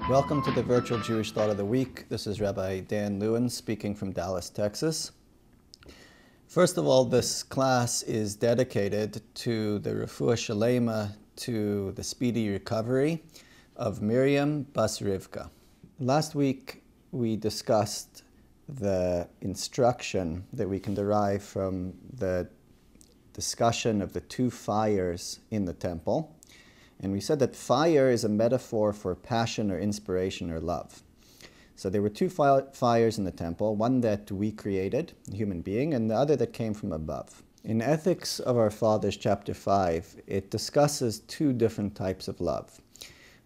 Welcome to the Virtual Jewish Thought of the Week. This is Rabbi Dan Lewin speaking from Dallas, Texas. First of all, this class is dedicated to the Refuah Shalema, to the speedy recovery of Miriam Bas Rivka. Last week, we discussed the instruction that we can derive from the discussion of the two fires in the temple. And we said that fire is a metaphor for passion or inspiration or love. So there were two fires in the temple, one that we created, a human being, and the other that came from above. In Ethics of Our Fathers, chapter 5, it discusses two different types of love,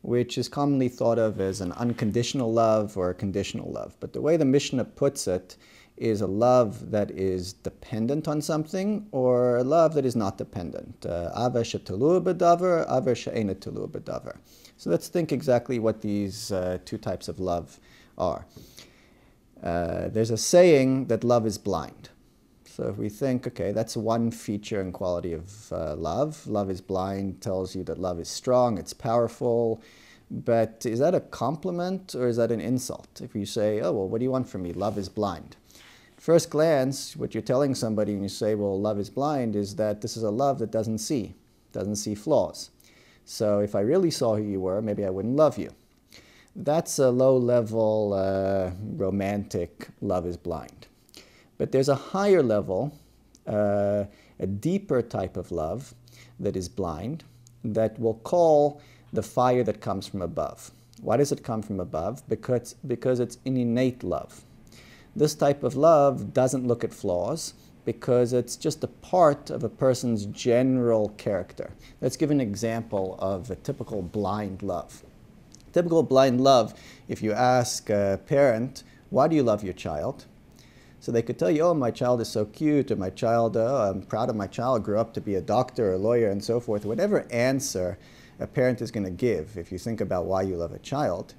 which is commonly thought of as an unconditional love or a conditional love. But the way the Mishnah puts it is a love that is dependent on something or a love that is not dependent. Ava she'talua b'davar, ava she'ena talua b'davar. So let's think exactly what these two types of love are. There's a saying that love is blind. So if we think, okay, that's one feature and quality of love. Love is blind tells you that love is strong, it's powerful. But is that a compliment or is that an insult? If you say, oh, well, what do you want from me? Love is blind. First glance, what you're telling somebody when you say, well, love is blind, is that this is a love that doesn't see flaws. So if I really saw who you were, maybe I wouldn't love you. That's a low-level romantic love is blind. But there's a higher level, a deeper type of love that is blind, that we'll call the fire that comes from above. Why does it come from above? Because it's an innate love. This type of love doesn't look at flaws because it's just a part of a person's general character. Let's give an example of a typical blind love. Typical blind love, if you ask a parent, why do you love your child? So they could tell you, oh, my child is so cute, or my child, I'm proud of my child, grew up to be a doctor or a lawyer and so forth. Whatever answer a parent is going to give, if you think about why you love a child,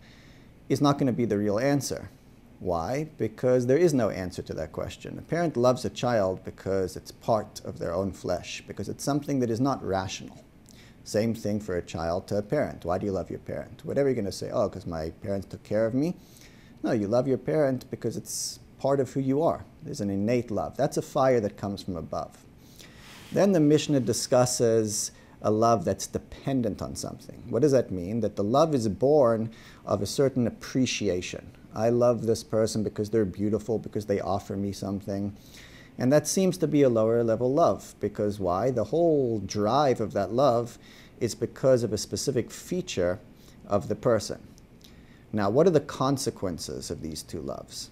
is not going to be the real answer. Why? Because there is no answer to that question. A parent loves a child because it's part of their own flesh, because it's something that is not rational. Same thing for a child to a parent. Why do you love your parent? Whatever you're going to say, oh, because my parents took care of me. No, you love your parent because it's part of who you are. There's an innate love. That's a fire that comes from above. Then the Mishnah discusses a love that's dependent on something. What does that mean? That the love is born of a certain appreciation. I love this person because they're beautiful, because they offer me something. And that seems to be a lower level love. Because why? The whole drive of that love is because of a specific feature of the person. Now, what are the consequences of these two loves?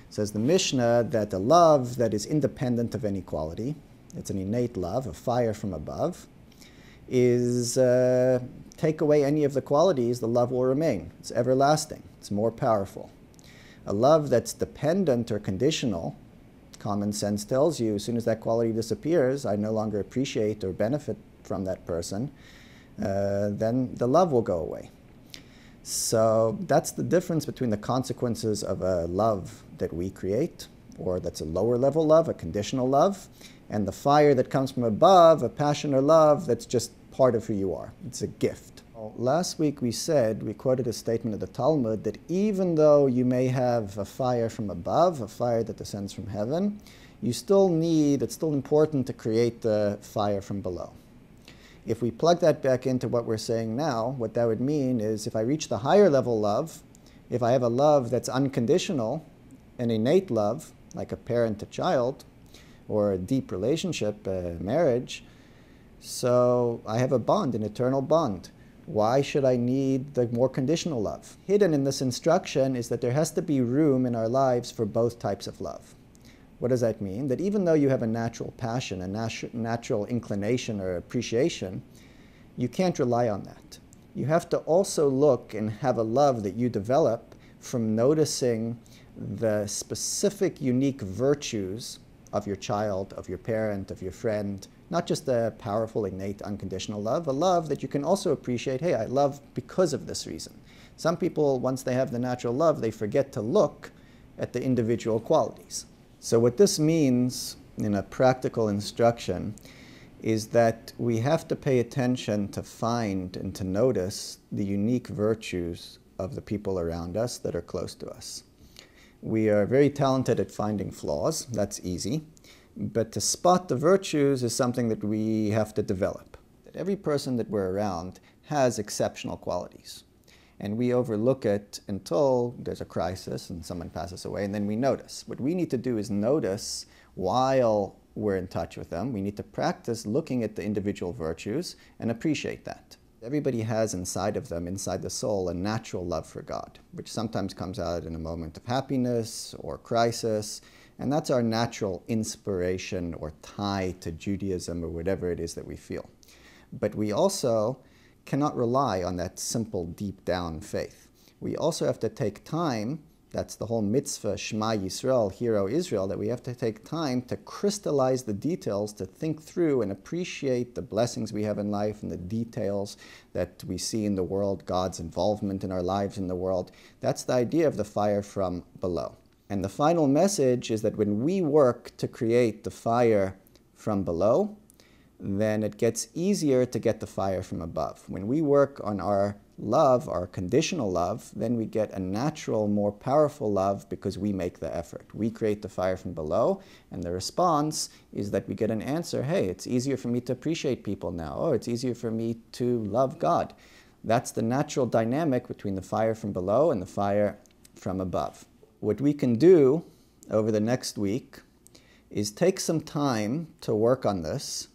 Says the Mishnah that a love that is independent of any quality, it's an innate love, a fire from above, is take away any of the qualities, the love will remain. It's everlasting. It's more powerful. A love that's dependent or conditional, common sense tells you as soon as that quality disappears, I no longer appreciate or benefit from that person, then the love will go away. So that's the difference between the consequences of a love that we create, or that's a lower level love, a conditional love, and the fire that comes from above, a passion or love that's just part of who you are. It's a gift. Last week we quoted a statement of the Talmud that even though you may have a fire from above, a fire that descends from heaven, it's still important to create the fire from below. If we plug that back into what we're saying now, what that would mean is if I reach the higher level love, if I have a love that's unconditional, an innate love, like a parent to child, or a deep relationship, a marriage, so I have a bond, an eternal bond. Why should I need the more conditional love? Hidden in this instruction is that there has to be room in our lives for both types of love. What does that mean? That even though you have a natural passion, a natural inclination or appreciation, you can't rely on that. You have to also look and have a love that you develop from noticing the specific unique virtues of your child, of your parent, of your friend, not just a powerful, innate, unconditional love, a love that you can also appreciate, hey, I love because of this reason. Some people, once they have the natural love, they forget to look at the individual qualities. So what this means in a practical instruction is that we have to pay attention to find and to notice the unique virtues of the people around us that are close to us. We are very talented at finding flaws. That's easy. But to spot the virtues is something that we have to develop. That every person that we're around has exceptional qualities. And we overlook it until there's a crisis and someone passes away, and then we notice. What we need to do is notice while we're in touch with them. We need to practice looking at the individual virtues and appreciate that. Everybody has inside of them, inside the soul, a natural love for God, which sometimes comes out in a moment of happiness or crisis. And that's our natural inspiration or tie to Judaism or whatever it is that we feel. But we also cannot rely on that simple, deep down faith. We also have to take time. That's the whole mitzvah, Shema Yisrael, Hear O Israel, that we have to take time to crystallize the details, to think through and appreciate the blessings we have in life and the details that we see in the world, God's involvement in our lives in the world. That's the idea of the fire from below. And the final message is that when we work to create the fire from below, then it gets easier to get the fire from above. When we work on our love, our conditional love, then we get a natural, more powerful love because we make the effort. We create the fire from below, and the response is that we get an answer, hey, it's easier for me to appreciate people now. Oh, it's easier for me to love God. That's the natural dynamic between the fire from below and the fire from above. What we can do over the next week is take some time to work on this.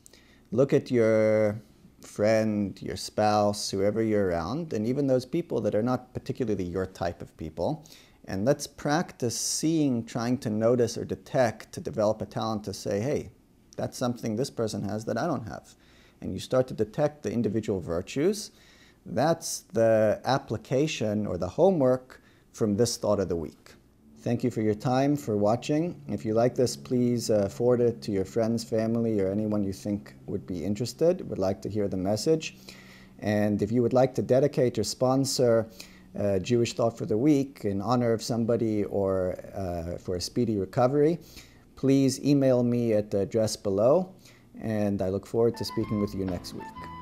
Look at your friend, your spouse, whoever you're around, and even those people that are not particularly your type of people. And let's practice seeing, trying to notice or detect, to develop a talent to say, hey, that's something this person has that I don't have. And you start to detect the individual virtues. That's the application or the homework from this thought of the week. Thank you for your time, for watching. If you like this, please forward it to your friends, family, or anyone you think would be interested, would like to hear the message. And if you would like to dedicate or sponsor Jewish Thought for the Week in honor of somebody or for a speedy recovery, please email me at the address below. And I look forward to speaking with you next week.